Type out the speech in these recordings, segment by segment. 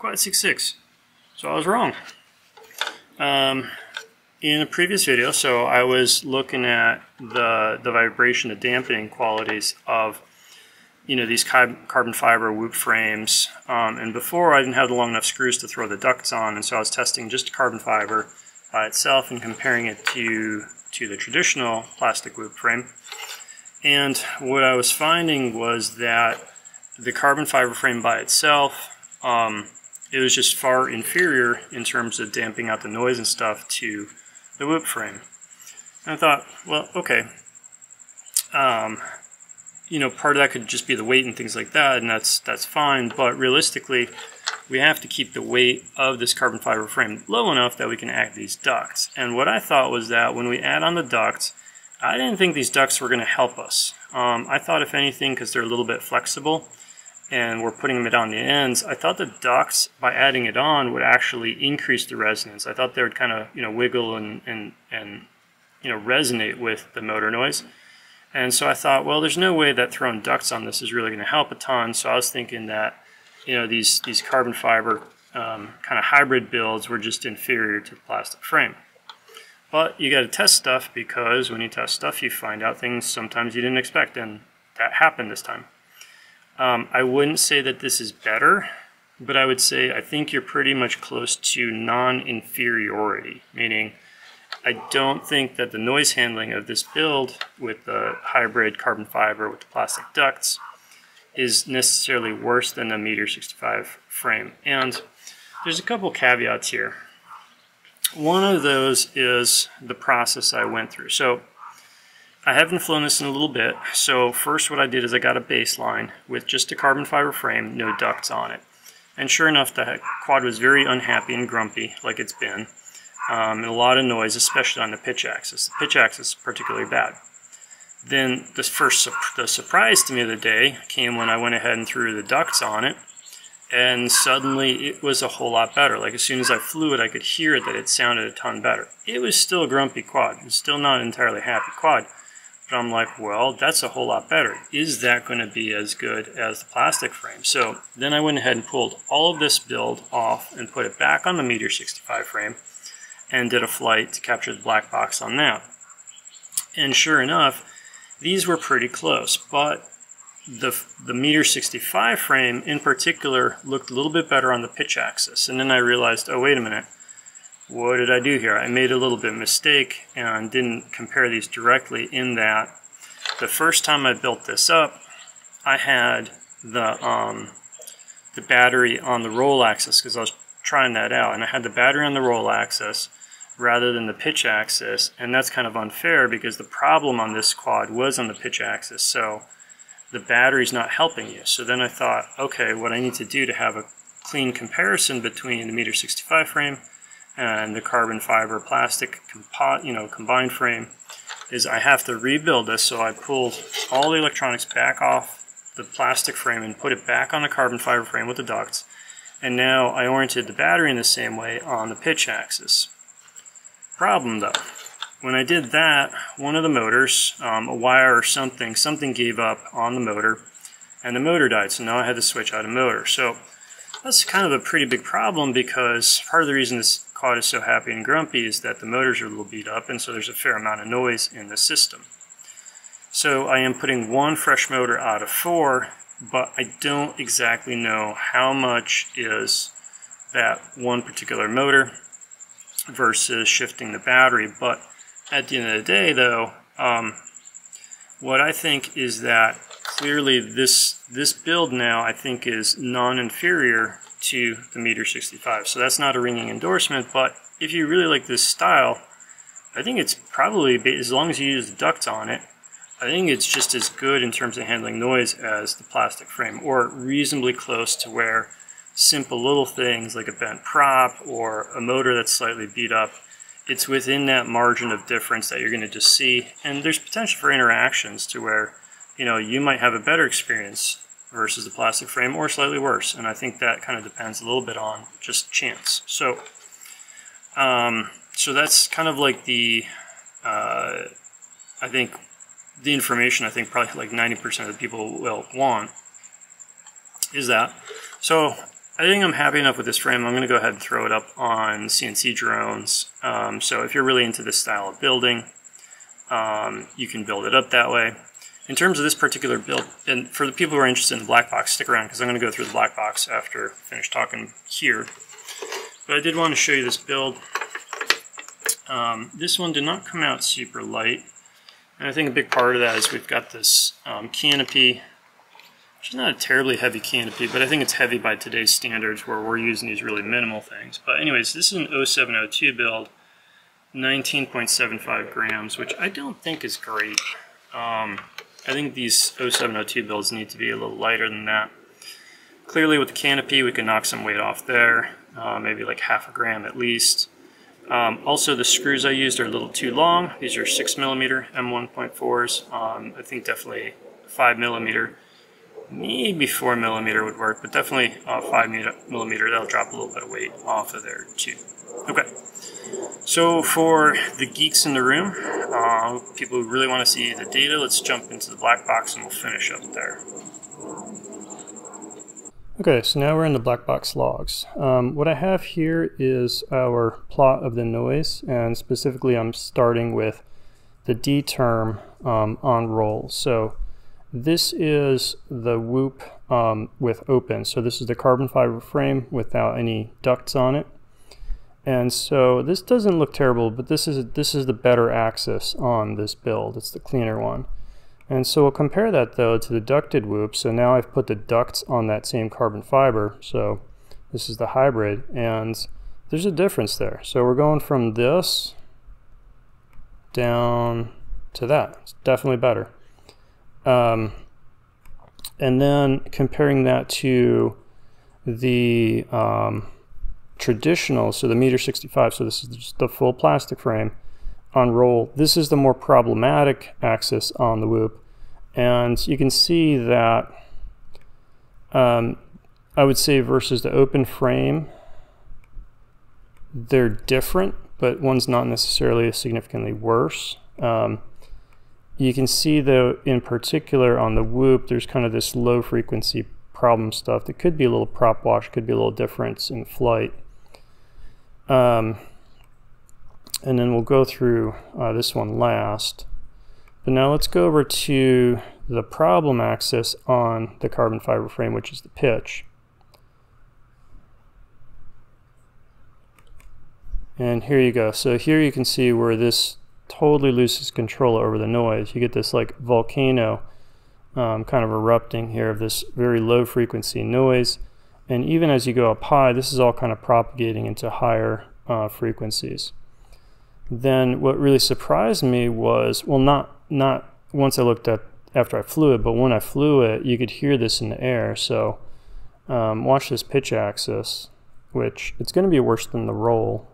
quad 6.6. So I was wrong. In a previous video, so I was looking at the vibration, the dampening qualities of these carbon fiber whoop frames, and before I didn't have the long enough screws to throw the ducts on, and so I was testing just carbon fiber by itself and comparing it to the traditional plastic whoop frame. And what I was finding was that the carbon fiber frame by itself, it was just far inferior in terms of damping out the noise and stuff to the whoop frame. And I thought, well, okay, part of that could just be the weight and things like that, and that's fine, but realistically, we have to keep the weight of this carbon fiber frame low enough that we can add these ducts. And what I thought was that when we add on the ducts, I didn't think these ducts were going to help us. I thought if anything, because they're a little bit flexible, and we're putting them on the ends, I thought the ducts, by adding it on, would actually increase the resonance. I thought they would kind of, wiggle and resonate with the motor noise. And so I thought, well, there's no way that throwing ducts on this is really going to help a ton. So I was thinking that, these carbon fiber kind of hybrid builds were just inferior to the plastic frame. But you got to test stuff, because when you test stuff, you find out things sometimes you didn't expect, and that happened this time. I wouldn't say that this is better, but I would say I think you're pretty much close to non-inferiority, meaning I don't think that the noise handling of this build with the hybrid carbon fiber with the plastic ducts is necessarily worse than the 1.65 m frame. And there's a couple caveats here. One of those is the process I went through. So I haven't flown this in a little bit, so first what I did is I got a baseline with just a carbon fiber frame, no ducts on it. And sure enough, the quad was very unhappy and grumpy, like it's been, and a lot of noise, especially on the pitch axis. The pitch axis is particularly bad. Then the surprise to me of the day came when I went ahead and threw the ducts on it, and suddenly it was a whole lot better. Like as soon as I flew it, I could hear it, that it sounded a ton better. It was still a grumpy quad. It was still not an entirely happy quad. But I'm like, well, that's a whole lot better. Is that going to be as good as the plastic frame? So then I went ahead and pulled all of this build off and put it back on the 1.65 m frame and did a flight to capture the black box on that. And sure enough, these were pretty close, but the 1.65 m frame in particular looked a little bit better on the pitch axis. And then I realized, oh, wait a minute. What did I do here? I made a little bit of mistake and didn't compare these directly, in that the first time I built this up, I had the battery on the roll axis, because I was trying that out, and I had the battery on the roll axis rather than the pitch axis, and that's kind of unfair because the problem on this quad was on the pitch axis, so the battery's not helping you. So then I thought, okay, what I need to do to have a clean comparison between the 1.65 m frame and the carbon fiber plastic combined frame is I have to rebuild this. So I pulled all the electronics back off the plastic frame and put it back on the carbon fiber frame with the ducts, and now I oriented the battery in the same way on the pitch axis. Problem though, when I did that, one of the motors, a wire or something gave up on the motor, and the motor died, so now I had to switch out a motor. So that's kind of a pretty big problem, because part of the reason this quad is so happy and grumpy is that the motors are a little beat up, and so there's a fair amount of noise in the system. So I am putting one fresh motor out of 4, but I don't exactly know how much is that one particular motor versus shifting the battery. But at the end of the day though, what I think is that clearly this build now I think is non-inferior to the 1.65 m. So that's not a ringing endorsement, but if you really like this style, I think it's probably, as long as you use the ducts on it, I think it's just as good in terms of handling noise as the plastic frame, or reasonably close to where simple little things like a bent prop or a motor that's slightly beat up, it's within that margin of difference that you're going to just see, and there's potential for interactions to where you might have a better experience versus the plastic frame, or slightly worse, and I think that kind of depends a little bit on just chance. So so that's kind of like the I think the information I think probably like 90% of the people will want is that. So I think I'm happy enough with this frame. I'm going to go ahead and throw it up on CNC drones. So if you're really into this style of building, you can build it up that way. In terms of this particular build, and for the people who are interested in the black box, stick around because I'm going to go through the black box after I finish talking here. But I did want to show you this build. This one did not come out super light. And I think a big part of that is we've got this canopy, which is not a terribly heavy canopy, but I think it's heavy by today's standards where we're using these really minimal things. But anyways, this is an 0702 build, 19.75 grams, which I don't think is great. I think these 0702 builds need to be a little lighter than that. Clearly with the canopy we can knock some weight off there, maybe like half a gram at least. Also the screws I used are a little too long. These are 6mm M1.4s. I think definitely 5mm, maybe 4mm would work, but definitely 5mm, that'll drop a little bit of weight off of there too. Okay. So for the geeks in the room, people who really want to see the data, let's jump into the black box and we'll finish up there. Okay, so now we're in the black box logs. What I have here is our plot of the noise, and specifically I'm starting with the D term on roll. So this is the whoop with open. So this is the carbon fiber frame without any ducts on it. And so this doesn't look terrible, but this is the better axis on this build. It's the cleaner one. And so we'll compare that though to the ducted whoop. So now I've put the ducts on that same carbon fiber. So this is the hybrid, and there's a difference there. So we're going from this down to that. It's definitely better. And then comparing that to the traditional, so the 1.65 m, so this is just the full plastic frame on roll. This is the more problematic axis on the whoop, and you can see that I would say versus the open frame, they're different, but one's not necessarily significantly worse. You can see though, in particular on the whoop, there's kind of this low frequency problem stuff that could be a little prop wash, could be a little difference in flight. And then we'll go through this one last. But now let's go over to the problem axis on the carbon fiber frame, which is the pitch. And here you go. So here you can see where this totally loses control over the noise. You get this like volcano kind of erupting here of this very low frequency noise. And even as you go up high, this is all kind of propagating into higher frequencies. Then what really surprised me was, well, not once I looked at after I flew it, but when I flew it, you could hear this in the air. So watch this pitch axis, which it's going to be worse than the roll,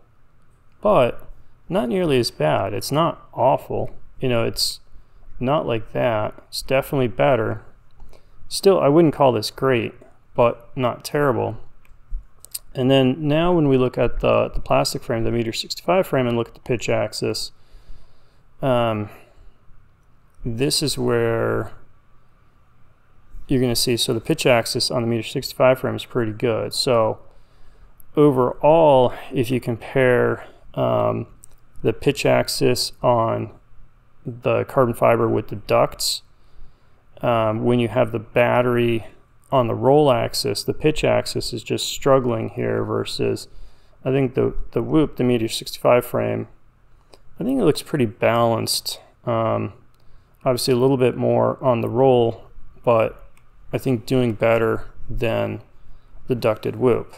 but not nearly as bad. It's not awful. You know, it's not like that. It's definitely better. Still, I wouldn't call this great, but not terrible. And then now when we look at the plastic frame, the 1.65 m frame, and look at the pitch axis, this is where you're going to see, so the pitch axis on the 1.65 m frame is pretty good. So overall, if you compare the pitch axis on the carbon fiber with the ducts, when you have the battery on the roll axis, the pitch axis is just struggling here versus, I think the whoop, the 1.65 m frame, I think it looks pretty balanced. Obviously a little bit more on the roll, but I think doing better than the ducted whoop.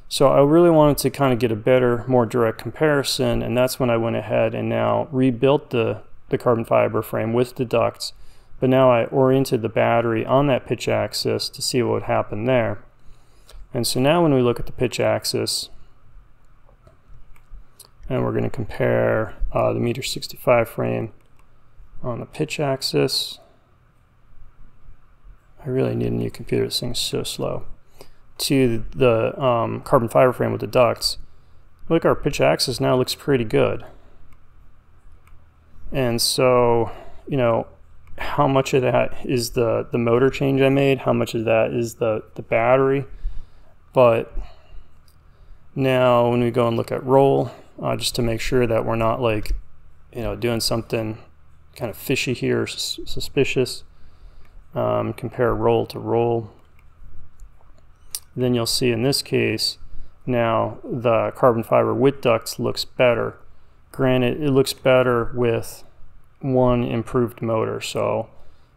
So I really wanted to kind of get a better, more direct comparison, and that's when I went ahead and now rebuilt the carbon fiber frame with the ducts. But now I oriented the battery on that pitch axis to see what would happen there. And so now when we look at the pitch axis, and we're going to compare the 1.65 m frame on the pitch axis. I really need a new computer, this thing's so slow. To the carbon fiber frame with the ducts. Look, our pitch axis now looks pretty good. And so, you know, how much of that is the motor change I made? How much of that is the battery? But now when we go and look at roll, just to make sure that we're not like, doing something kind of fishy here, suspicious, compare roll to roll. Then you'll see in this case, now the carbon fiber with ducts looks better. Granted, it looks better with one improved motor. So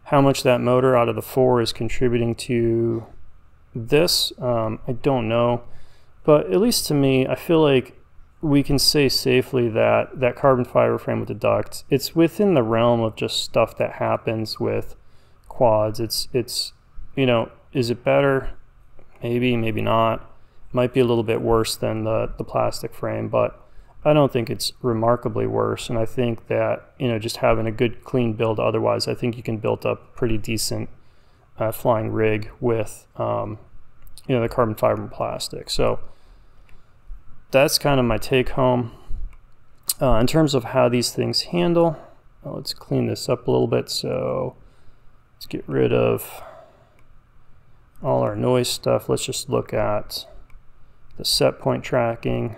how much that motor out of the 4 is contributing to this, I don't know. But at least to me, I feel like we can say safely that that carbon fiber frame with the ducts, it's within the realm of just stuff that happens with quads. It's is it better? Maybe, maybe not. Might be a little bit worse than the plastic frame, but I don't think it's remarkably worse. And I think that, just having a good clean build otherwise, I think you can build up pretty decent flying rig with, the carbon fiber and plastic. So that's kind of my take home. In terms of how these things handle, let's clean this up a little bit. So let's get rid of all our noise stuff. Let's just look at the set point tracking.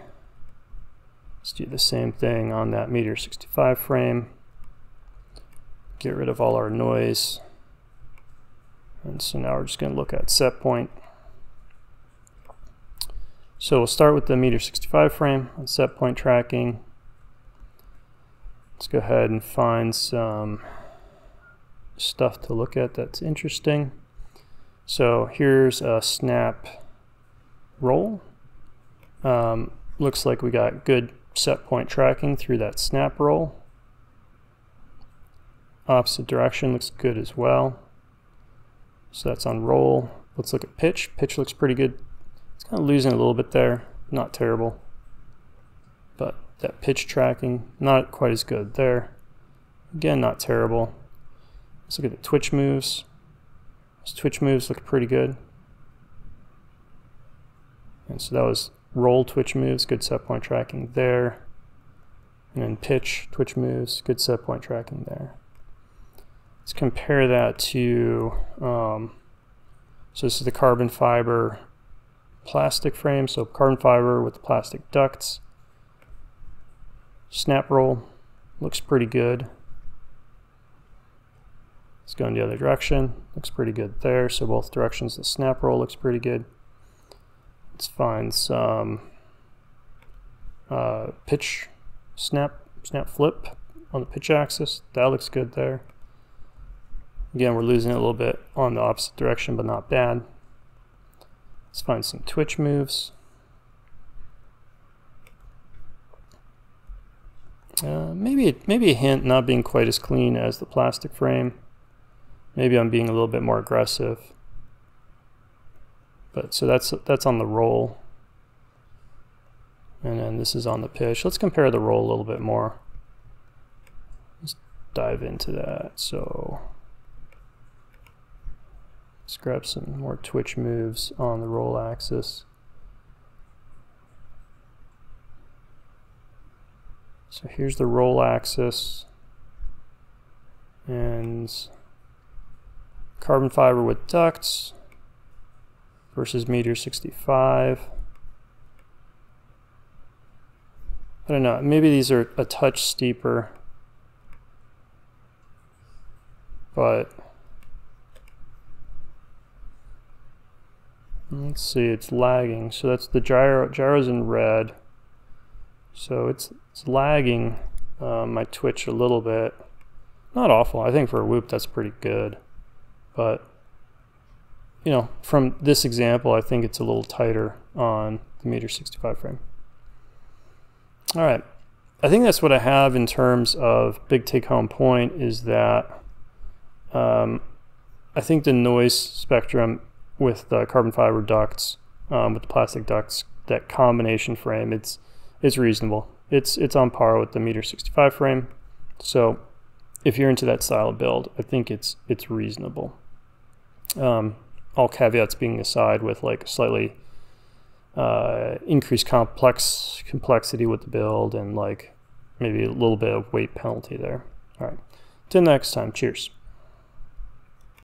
Let's do the same thing on that Meteor 65 frame. Get rid of all our noise. And so now we're just going to look at set point. So we'll start with the Meteor 65 frame on set point tracking. Let's go ahead and find some stuff to look at that's interesting. So here's a snap roll. Looks like we got good set point tracking through that snap roll. Opposite direction looks good as well. So that's on roll. Let's look at pitch. Pitch looks pretty good. It's kind of losing a little bit there. Not terrible. But that pitch tracking, not quite as good there. Again, not terrible. Let's look at the twitch moves. Those twitch moves look pretty good. And so that was roll twitch moves, good set point tracking there. And then pitch twitch moves, good set point tracking there. Let's compare that to, so this is the carbon fiber plastic frame. So carbon fiber with the plastic ducts. Snap roll looks pretty good. Let's go in the other direction. Looks pretty good there. So both directions, the snap roll looks pretty good. Let's find some pitch snap flip on the pitch axis. That looks good there. Again, we're losing it a little bit on the opposite direction, but not bad. Let's find some twitch moves. Maybe a hint not being quite as clean as the plastic frame. Maybe I'm being a little bit more aggressive. But so that's on the roll. And then this is on the pitch. Let's compare the roll a little bit more. Let's dive into that. So let's grab some more twitch moves on the roll axis. So here's the roll axis, and carbon fiber with ducts versus Meteor 65. I don't know, maybe these are a touch steeper, but let's see, it's lagging. So that's the gyro's in red. So it's lagging my twitch a little bit. Not awful. I think for a whoop that's pretty good. But from this example, I think it's a little tighter on the Meteor 65 frame. All right. I think that's what I have in terms of big take-home point, is that I think the noise spectrum with the carbon fiber ducts, with the plastic ducts, that combination frame, it's reasonable. It's on par with the Meteor 65 frame. So if you're into that style of build, I think it's reasonable. All caveats being aside, with like slightly increased complexity with the build, and like maybe a little bit of weight penalty there. All right, till next time, cheers.